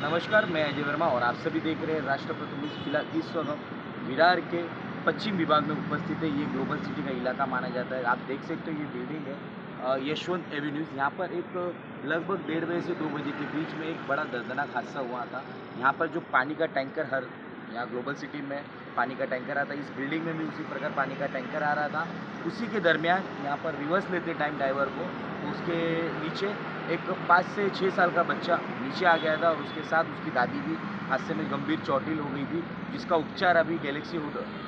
नमस्कार, मैं अजय वर्मा और आप सभी देख रहे हैं राष्ट्रपति न्यूज़। फिलहाल इस वक्त विरार के पश्चिम विभाग में उपस्थित है। ये ग्लोबल सिटी का इलाका माना जाता है। आप देख सकते हो ये बिल्डिंग है यशवंत एवेन्यूज़। यहाँ पर एक लगभग 1:30 से 2 बजे के बीच में एक बड़ा दर्दनाक हादसा हुआ था। यहाँ पर जो पानी का टैंकर हर यहाँ ग्लोबल सिटी में पानी का टैंकर आता है, इस बिल्डिंग में भी उसी प्रकार पानी का टैंकर आ रहा था। उसी के दरमियान यहाँ पर रिवर्स लेते टाइम ड्राइवर को उसके नीचे एक 5 से 6 साल का बच्चा नीचे आ गया था और उसके साथ उसकी दादी भी हादसे में गंभीर चोटिल हो गई थी, जिसका उपचार अभी गैलेक्सी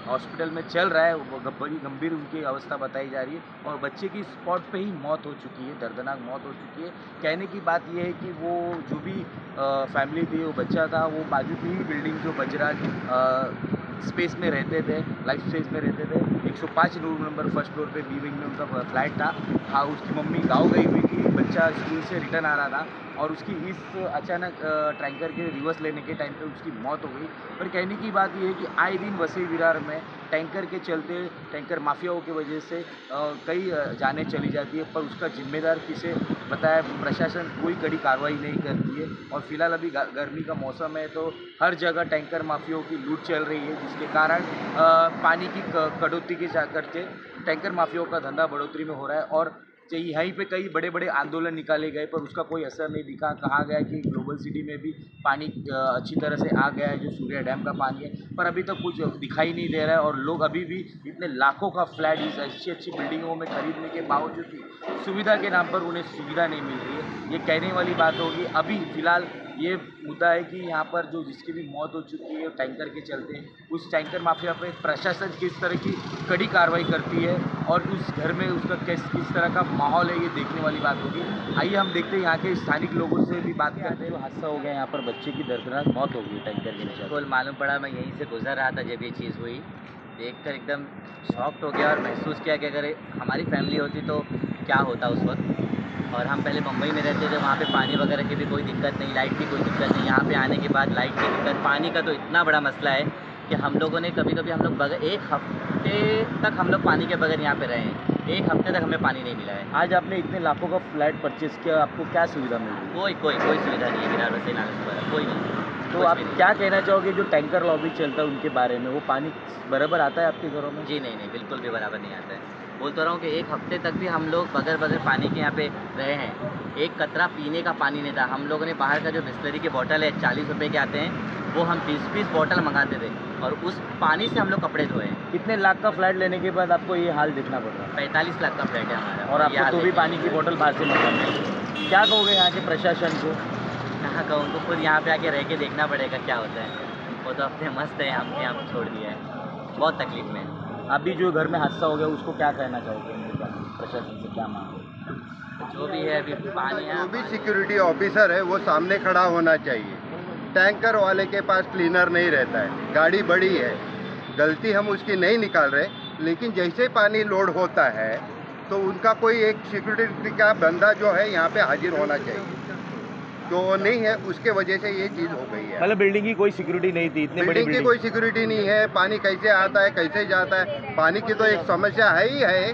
हॉस्पिटल में चल रहा है। वो बड़ी गंभीर उनकी अवस्था बताई जा रही है और बच्चे की स्पॉट पे ही मौत हो चुकी है, दर्दनाक मौत हो चुकी है। कहने की बात यह है कि वो जो भी फैमिली थी, वो बच्चा था, वो बाजू की ही बिल्डिंग जो बजराज स्पेस में रहते थे, लाइफ स्पेस में रहते थे, 105 रूम नंबर फर्स्ट फ्लोर पे बी विंग में उनका फ्लैट था। हाँ, उसकी मम्मी गाँव गई हुई थी, बच्चा स्कूल से रिटर्न आ रहा था और उसकी इस अचानक टैंकर के रिवर्स लेने के टाइम पे उसकी मौत हो गई। पर कहने की बात ये है कि आए दिन वसई विरार में टैंकर के चलते, टैंकर माफियाओं की वजह से कई जानें चली जाती है, पर उसका जिम्मेदार किसे बताया प्रशासन कोई कड़ी कार्रवाई नहीं करती है। और फिलहाल अभी गर्मी का मौसम है तो हर जगह टैंकर माफियाओं की लूट चल रही है, जिसके कारण पानी की कटौती के करके टैंकर माफियाओं का धंधा बढ़ोतरी में हो रहा है। और यहीं पे कई बड़े बड़े आंदोलन निकाले गए पर उसका कोई असर नहीं दिखा। कहा गया कि ग्लोबल सिटी में भी पानी अच्छी तरह से आ गया है, जो सूर्या डैम का पानी है, पर अभी तक कुछ दिखाई नहीं दे रहा है। और लोग अभी भी इतने लाखों का फ्लैट इस अच्छी अच्छी बिल्डिंगों में खरीदने के बावजूद भी सुविधा के नाम पर उन्हें सुविधा नहीं मिल रही है। ये कहने वाली बात होगी। अभी फ़िलहाल ये मुद्दा है कि यहाँ पर जो जिसकी भी मौत हो चुकी है टैंकर के चलते, उस टैंकर माफिया पे प्रशासन किस तरह की कड़ी कार्रवाई करती है और उस घर में उसका किस तरह का माहौल है, ये देखने वाली बात होगी। आइए हम देखते हैं यहाँ के स्थानिक लोगों से भी बात करते हैं। जो हादसा हो गया यहाँ पर, बच्चे की दर्दनाक मौत हो गई टैंकर के नीचे। बिल्कुल मालूम पड़ा। मैं यहीं से गुज़र रहा था जब ये चीज़ हुई, देखकर एकदम शॉक्ड हो गया और महसूस किया कि अगर हमारी फैमिली होती तो क्या होता उस वक़्त। और हम पहले मुंबई में रहते थे, वहाँ पे पानी वगैरह की भी कोई दिक्कत नहीं, लाइट की कोई दिक्कत नहीं। यहाँ पे आने के बाद लाइट की दिक्कत, पानी का तो इतना बड़ा मसला है कि हम लोगों ने कभी-कभी हम लोग बगैर 1 हफ़्ते तक हम लोग पानी के बगैर यहाँ पे रहे हैं। 1 हफ़्ते तक हमें पानी नहीं मिला है। आज आपने इतने लाखों का फ्लैट परचेज़ किया, आपको क्या सुविधा मिल रही है? कोई सुविधा नहीं है विरार वसई नागेश्वर, कोई नहीं। तो कुछ आप भी नहीं। क्या कहना चाहोगे जो टैंकर लॉबी चलता है उनके बारे में? वो पानी बराबर आता है आपके घरों में? जी नहीं, बिल्कुल भी बराबर नहीं आता है। बोल तो रहा हूँ कि 1 हफ़्ते तक भी हम लोग बगैर पानी के यहाँ पे रहे हैं। एक कतरा पीने का पानी नहीं था। हम लोगों ने बाहर का जो बिसलेरी की बॉटल है 40 रुपए के आते हैं, वो हम 20-20 बॉटल मँगाते थे और उस पानी से हम लोग कपड़े धोए हैं। कितने लाख का फ्लैट लेने के बाद आपको ये हाल देखना पड़ रहा है 45 लाख का फ्लैट है हमारा और ये आपको हाल तो भी देखने पानी की बोतल बाहर से मंगानी है। क्या कहोगे यहाँ के प्रशासन को? कहाँ का उनको खुद यहाँ पे आके रह के देखना पड़ेगा क्या होता है। वो तो अपने मस्त है, हमने यहाँ पे छोड़ दिया है। बहुत तकलीफ़ में है। अभी जो घर में हादसा हो गया उसको क्या कहना चाहोगे? उनके पास प्रशासन से क्या मांग है? जो भी है अभी पानी है। जो भी सिक्योरिटी ऑफिसर है वो सामने खड़ा होना चाहिए। टैंकर वाले के पास क्लीनर नहीं रहता है, गाड़ी बड़ी है, गलती हम उसकी नहीं निकाल रहे, लेकिन जैसे पानी लोड होता है तो उनका कोई एक सिक्योरिटी का बंदा जो है यहाँ पे हाजिर होना चाहिए, जो नहीं है उसके वजह से ये चीज़ हो गई है। मतलब बिल्डिंग की कोई सिक्योरिटी नहीं थी, इतनी बड़ी बिल्डिंग की बिल्डिंग। कोई सिक्योरिटी नहीं है, पानी कैसे आता है कैसे जाता है, पानी की तो एक समस्या है ही है,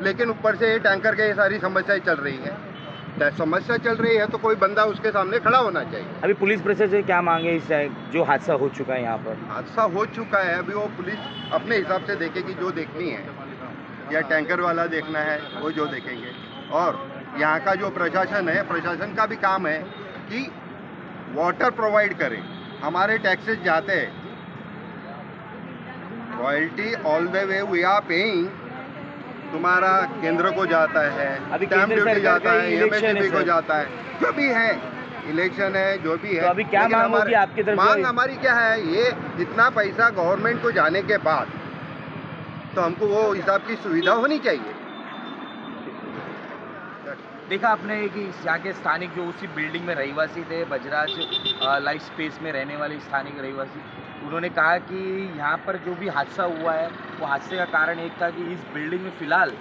लेकिन ऊपर से ये टैंकर के ये सारी समस्याएं चल रही हैं। समस्या चल रही है तो कोई बंदा उसके सामने खड़ा होना चाहिए। अभी पुलिस प्रशासन से क्या मांगे इस जो हादसा हो चुका है यहाँ पर? हादसा हो चुका है, अभी वो पुलिस अपने हिसाब से देखेगी जो देखनी है, या टैंकर वाला देखना है वो जो देखेंगे। और यहाँ का जो प्रशासन है, प्रशासन का भी काम है कि वाटर प्रोवाइड करें। हमारे टैक्सेस जाते हैं, royalty all the way we are paying, तुम्हारा केंद्र को जाता है, अभी स्टैम्प केंद्र ड्यूटी सरकार जाता का है, इलेक्शन है एमएसपी को सर। जाता है, जो भी है, इलेक्शन है जो भी है। तो अभी क्या लेकिन मांग होगी आपकी तरफ से? मांग हमारी क्या है, ये इतना पैसा गवर्नमेंट को जाने के बाद तो हमको वो हिसाब की सुविधा होनी चाहिए। देखा आपने कि यहाँ के स्थानिक जो उसी बिल्डिंग में रहीवासी थे, बजराज लाइफ स्पेस में रहने वाले स्थानिक रहीवासी, उन्होंने कहा कि यहाँ पर जो भी हादसा हुआ है वो हादसे का कारण एक था कि इस बिल्डिंग में फ़िलहाल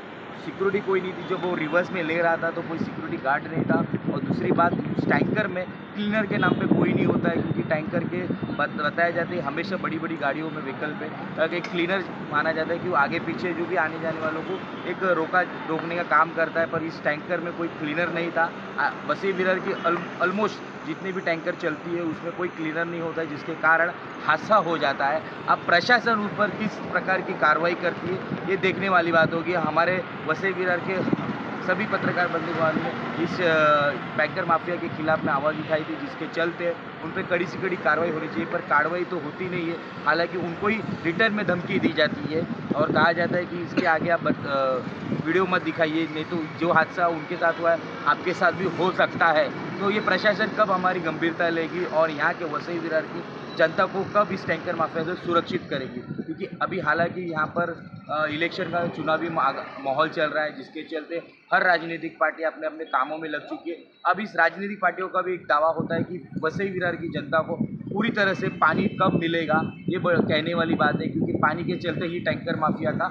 सिक्योरिटी कोई नहीं थी। जब वो रिवर्स में ले रहा था तो कोई सिक्योरिटी गार्ड नहीं था और दूसरी बात, उस टैंकर में क्लीनर के नाम पे कोई नहीं होता है, क्योंकि टैंकर के बताया जाता है हमेशा बड़ी बड़ी गाड़ियों में व्हीकल पे एक क्लीनर माना जाता है कि वो आगे पीछे जो भी आने जाने वालों को एक रोकने का काम करता है। पर इस टैंकर में कोई क्लीनर नहीं था। वसई विरार की ऑलमोस्ट जितने भी टैंकर चलती है उसमें कोई क्लीनर नहीं होता है, जिसके कारण हादसा हो जाता है। अब प्रशासन उस पर किस प्रकार की कार्रवाई करती है ये देखने वाली बात होगी। हमारे वसई विरार के सभी पत्रकार बंधुओं ने इस टैंकर माफिया के खिलाफ में आवाज़ उठाई थी, जिसके चलते उन पर कड़ी से कड़ी कार्रवाई होनी चाहिए, पर कार्रवाई तो होती नहीं है। हालांकि उनको ही रिटर्न में धमकी दी जाती है और कहा जाता है कि इसके आगे आप वीडियो मत दिखाइए, नहीं तो जो हादसा उनके साथ हुआ है आपके साथ भी हो सकता है। तो ये प्रशासन कब हमारी गंभीरता लेगी और यहाँ के वसई विरार की जनता को कब इस टैंकर माफिया से सुरक्षित करेगी? क्योंकि अभी हालांकि यहाँ पर इलेक्शन का चुनावी माहौल चल रहा है, जिसके चलते हर राजनीतिक पार्टी अपने अपने कामों में लग चुकी है। अब इस राजनीतिक पार्टियों का भी एक दावा होता है कि वसई विरार की जनता को पूरी तरह से पानी कब मिलेगा, ये कहने वाली बात है, क्योंकि पानी के चलते ही टैंकर माफिया का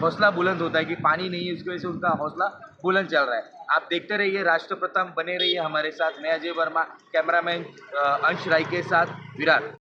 हौसला बुलंद होता है कि पानी नहीं है, इसकी वजह से उनका हौसला बुलंद चल रहा है। आप देखते रहिए राष्ट्र प्रथम, बने रहिए हमारे साथ। मैं अजय वर्मा, कैमरामैन अंश राय के साथ, विरार।